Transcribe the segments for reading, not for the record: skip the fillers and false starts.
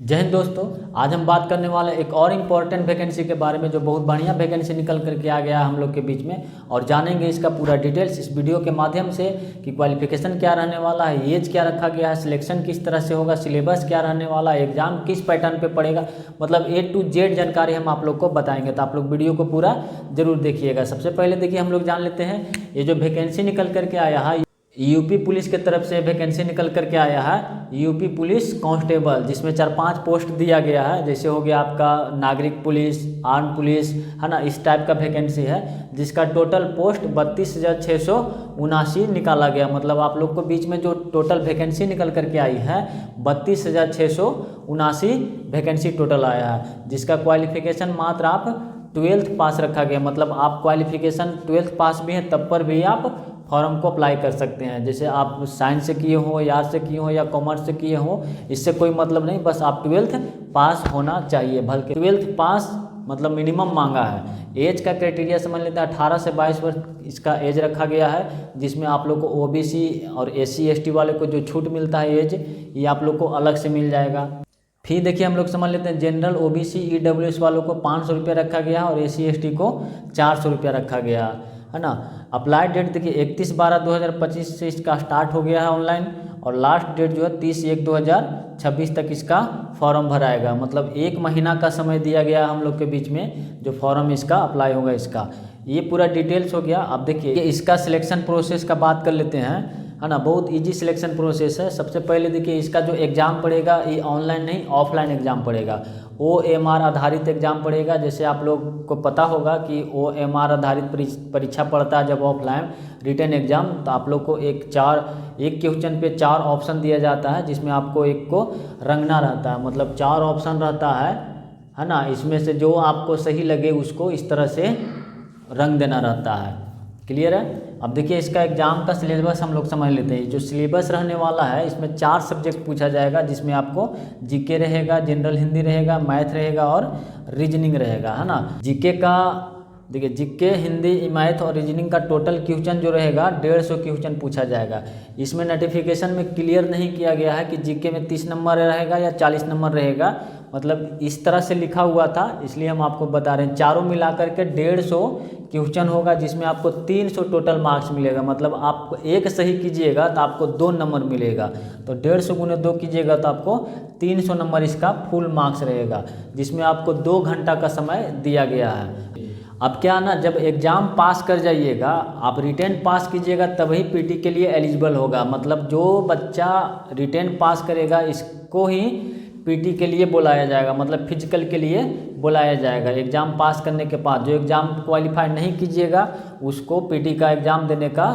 जय हिंद दोस्तों। आज हम बात करने वाले एक और इम्पॉर्टेंट वैकेंसी के बारे में जो बहुत बढ़िया वैकेंसी निकल करके आ गया हम लोग के बीच में, और जानेंगे इसका पूरा डिटेल्स इस वीडियो के माध्यम से कि क्वालिफिकेशन क्या रहने वाला है, एज क्या रखा गया है, सिलेक्शन किस तरह से होगा, सिलेबस क्या रहने वाला है, एग्जाम किस पैटर्न पे पड़ेगा, मतलब A to Z जानकारी हम आप लोग को बताएंगे। तो आप लोग वीडियो को पूरा जरूर देखिएगा। सबसे पहले देखिए हम लोग जान लेते हैं ये जो वैकेंसी निकल करके आया है, यूपी पुलिस की तरफ से वैकेंसी निकल करके आया है, यूपी पुलिस कांस्टेबल, जिसमें 4-5 पोस्ट दिया गया है। जैसे हो गया आपका नागरिक पुलिस, आर्म पुलिस, है ना, इस टाइप का वैकेंसी है, जिसका टोटल पोस्ट 32,679 निकाला गया। मतलब आप लोग को बीच में जो टोटल वैकेंसी निकल करके आई है 32,679 वैकेंसी टोटल आया है, जिसका क्वालिफिकेशन मात्र आप 12th पास रखा गया। मतलब आप क्वालिफिकेशन 12th पास भी हैं तब पर भी आप फॉर्म को अप्लाई कर सकते हैं। जैसे आप साइंस से किए हो, या आर्ट्स से किए हो, या कॉमर्स से किए हो, इससे कोई मतलब नहीं, बस आप 12th पास होना चाहिए। बल्कि 12th पास मतलब मिनिमम मांगा है। एज का क्राइटेरिया समझ लेते हैं, 18 से 22 वर्ष इसका एज रखा गया है, जिसमें आप लोग को OBC और SC ST वाले को जो छूट मिलता है एज, ये आप लोग को अलग से मिल जाएगा। फिर देखिए हम लोग समझ लेते हैं जनरल OBC EWS वालों को 500 रुपया रखा गया और SC ST को 400 रुपया रखा गया, है ना। अप्लाई डेट देखिए 31/12/2025 से इसका स्टार्ट हो गया है ऑनलाइन, और लास्ट डेट जो है 30/1/2026 तक इसका फॉर्म भराएगा। मतलब 1 महीना का समय दिया गया हम लोग के बीच में जो फॉर्म इसका अप्लाई होगा। इसका ये पूरा डिटेल्स हो गया। अब देखिए इसका सिलेक्शन प्रोसेस का बात कर लेते हैं, है ना। बहुत इजी सिलेक्शन प्रोसेस है। सबसे पहले देखिए इसका जो एग्ज़ाम पड़ेगा ये ऑनलाइन नहीं ऑफलाइन एग्ज़ाम पड़ेगा। OMR आधारित एग्ज़ाम पड़ेगा। जैसे आप लोग को पता होगा कि OMR आधारित परीक्षा पड़ता है जब ऑफलाइन रिटन एग्ज़ाम, तो आप लोग को एक क्वेश्चन पे 4 ऑप्शन दिया जाता है, जिसमें आपको एक को रंगना रहता है। मतलब 4 ऑप्शन रहता है ना। इसमें से जो आपको सही लगे उसको इस तरह से रंग देना रहता है। क्लियर है। अब देखिए इसका एग्ज़ाम का सिलेबस हम लोग समझ लेते हैं। जो सिलेबस रहने वाला है इसमें 4 सब्जेक्ट पूछा जाएगा, जिसमें आपको GK रहेगा, जनरल हिंदी रहेगा, मैथ रहेगा और रीजनिंग रहेगा, है ना। GK का देखिए GK हिंदी, मैथ और रीजनिंग का टोटल क्वेश्चन जो रहेगा 150 क्वेश्चन पूछा जाएगा। इसमें नोटिफिकेशन में क्लियर नहीं किया गया है कि GK में 30 नंबर रहेगा या 40 नंबर रहेगा। मतलब इस तरह से लिखा हुआ था, इसलिए हम आपको बता रहे हैं। चारों मिलाकर के 150 क्वेश्चन होगा, जिसमें आपको 300 टोटल मार्क्स मिलेगा। मतलब आप एक सही कीजिएगा तो आपको 2 नंबर मिलेगा, तो 150 × 2 कीजिएगा तो आपको 300 नंबर इसका फुल मार्क्स रहेगा, जिसमें आपको 2 घंटा का समय दिया गया है। अब क्या ना, जब एग्ज़ाम पास कर जाइएगा, आप रिटेन पास कीजिएगा तभी PT के लिए एलिजिबल होगा। मतलब जो बच्चा रिटेन पास करेगा इसको ही PT के लिए बुलाया जाएगा, मतलब फिजिकल के लिए बुलाया जाएगा। एग्ज़ाम पास करने के बाद जो एग्ज़ाम क्वालिफाई नहीं कीजिएगा उसको PT का एग्ज़ाम देने का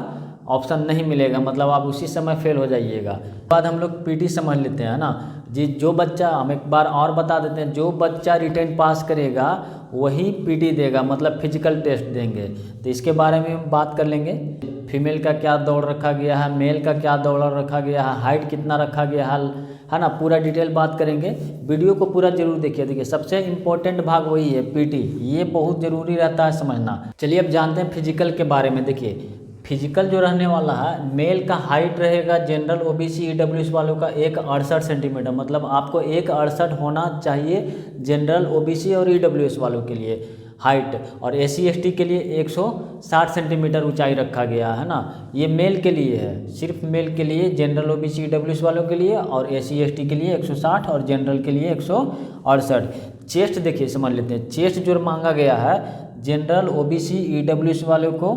ऑप्शन नहीं मिलेगा। मतलब आप उसी समय फेल हो जाइएगा। बाद हम लोग PT समझ लेते हैं ना जी। जो बच्चा, हम एक बार और बता देते हैं, जो बच्चा रिटेन पास करेगा वही PT देगा, मतलब फिजिकल टेस्ट देंगे। तो इसके बारे में हम बात कर लेंगे। फीमेल का क्या दौड़ रखा गया है, मेल का क्या दौड़ रखा गया है, हाइट कितना रखा गया है ना, पूरा डिटेल बात करेंगे। वीडियो को पूरा जरूर देखिए। देखिए सबसे इम्पोर्टेंट भाग वही है PT, ये बहुत ज़रूरी रहता है समझना। चलिए अब जानते हैं फिजिकल के बारे में। देखिए फिजिकल जो रहने वाला है, मेल का हाइट रहेगा जनरल OBC EWS वालों का 168 सेंटीमीटर। मतलब आपको 168 होना चाहिए जनरल OBC और EWS वालों के लिए हाइट, और SC ST के लिए 160 सेंटीमीटर ऊंचाई रखा गया है ना। ये मेल के लिए है, सिर्फ मेल के लिए, जनरल OBC EWS वालों के लिए, और SC ST के लिए 160 और जनरल के लिए 168। चेस्ट देखिए समझ लेते हैं। चेस्ट जो मांगा गया है जनरल OBC EWS वालों को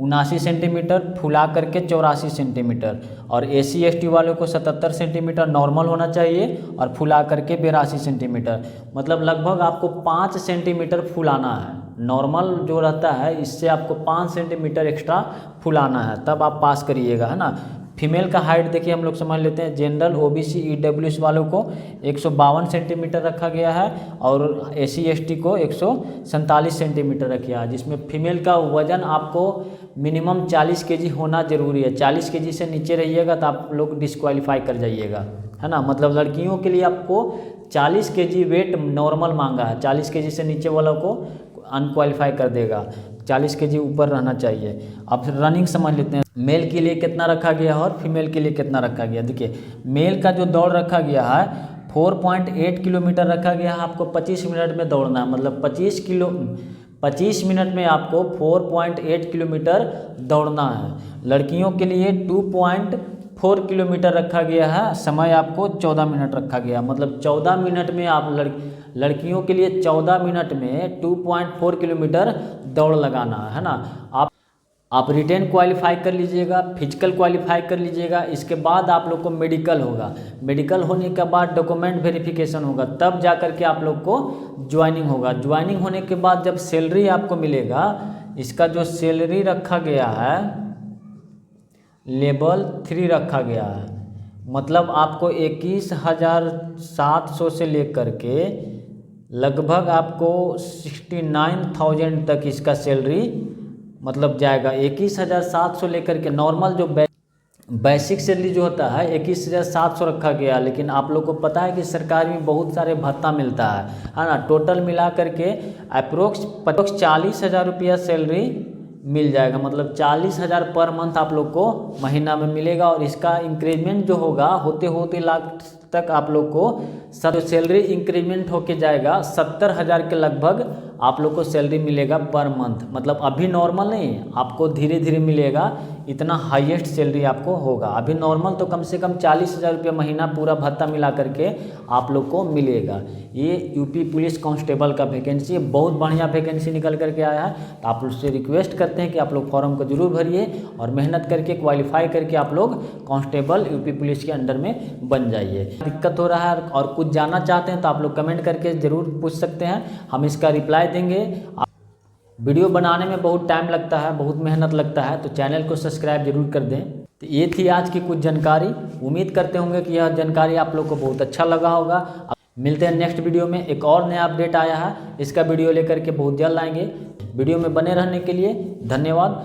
79 सेंटीमीटर, फुला करके 84 सेंटीमीटर, और SC ST वालों को 77 सेंटीमीटर नॉर्मल होना चाहिए और फुला करके 82 सेंटीमीटर। मतलब लगभग आपको 5 सेंटीमीटर फुलाना है। नॉर्मल जो रहता है इससे आपको 5 सेंटीमीटर एक्स्ट्रा फुलाना है, तब आप पास करिएगा, है ना। फीमेल का हाइट देखिए हम लोग समझ लेते हैं। जनरल OBC EWS वालों को 152 सेंटीमीटर रखा गया है, और SC ST को 147 सेंटीमीटर रखा गया है, जिसमें फीमेल का वजन आपको मिनिमम 40 kg होना जरूरी है। 40 kg से नीचे रहिएगा तो आप लोग डिस्क्वालीफाई कर जाइएगा, है ना। मतलब लड़कियों के लिए आपको 40 kg वेट नॉर्मल मांगा है, 40 kg से नीचे वालों को अनक्वालीफाई कर देगा। 40 kg ऊपर रहना चाहिए। अब रनिंग समझ लेते हैं, मेल के लिए कितना रखा गया है और फीमेल के लिए कितना रखा गया। देखिए मेल का जो दौड़ रखा गया है 4.8 किलोमीटर रखा गया है, आपको 25 मिनट में दौड़ना है। मतलब 25 मिनट में आपको 4.8 किलोमीटर दौड़ना है। लड़कियों के लिए 2.4 किलोमीटर रखा गया है, समय आपको 14 मिनट रखा गया। मतलब 14 मिनट में आप लड़कियों के लिए 14 मिनट में 2.4 किलोमीटर दौड़ लगाना है ना। आप रिटेन क्वालिफाई कर लीजिएगा, फिजिकल क्वालिफाई कर लीजिएगा, इसके बाद आप लोग को मेडिकल होगा। मेडिकल होने के बाद डॉक्यूमेंट वेरिफिकेशन होगा, तब जा कर के आप लोग को ज्वाइनिंग होगा। ज्वाइनिंग होने के बाद जब सैलरी आपको मिलेगा, इसका जो सैलरी रखा गया है लेवल 3 रखा गया है। मतलब आपको 21,700 से लेकर के लगभग आपको 69,000 तक इसका सैलरी मतलब जाएगा। 21,700 लेकर के नॉर्मल जो बेसिक सैलरी जो होता है 21,700 रखा गया। लेकिन आप लोग को पता है कि सरकारी में बहुत सारे भत्ता मिलता है ना। टोटल मिला करके अप्रोक्स 40,000 रुपया सैलरी मिल जाएगा। मतलब 40,000 पर मंथ आप लोग को महीना में मिलेगा। और इसका इंक्रीमेंट जो होगा होते होते लाख तक आप लोग को सैलरी इंक्रीमेंट होके जाएगा 70,000 के लगभग आप लोग को सैलरी मिलेगा पर मंथ। मतलब अभी नॉर्मल नहीं है, आपको धीरे धीरे मिलेगा, इतना हाईएस्ट सैलरी आपको होगा। अभी नॉर्मल तो कम से कम 40,000 रुपये महीना पूरा भत्ता मिला करके आप लोग को मिलेगा। ये यूपी पुलिस कांस्टेबल का वैकेंसी है, बहुत बढ़िया वैकेंसी निकल करके आया है। तो आप लोग से रिक्वेस्ट करते हैं कि आप लोग फॉर्म को जरूर भरिए और मेहनत करके क्वालिफाई करके आप लोग कांस्टेबल यूपी पुलिस के अंडर में बन जाइए। दिक्कत हो रहा है और कुछ जानना चाहते हैं तो आप लोग कमेंट करके ज़रूर पूछ सकते हैं, हम इसका रिप्लाई देंगे। वीडियो बनाने में बहुत टाइम लगता है, बहुत मेहनत लगता है, तो चैनल को सब्सक्राइब जरूर कर दें। तो ये थी आज की कुछ जानकारी। उम्मीद करते होंगे कि यह जानकारी आप लोग को बहुत अच्छा लगा होगा। मिलते हैं नेक्स्ट वीडियो में। एक और नया अपडेट आया है, इसका वीडियो लेकर के बहुत जल्द आएंगे। वीडियो में बने रहने के लिए धन्यवाद।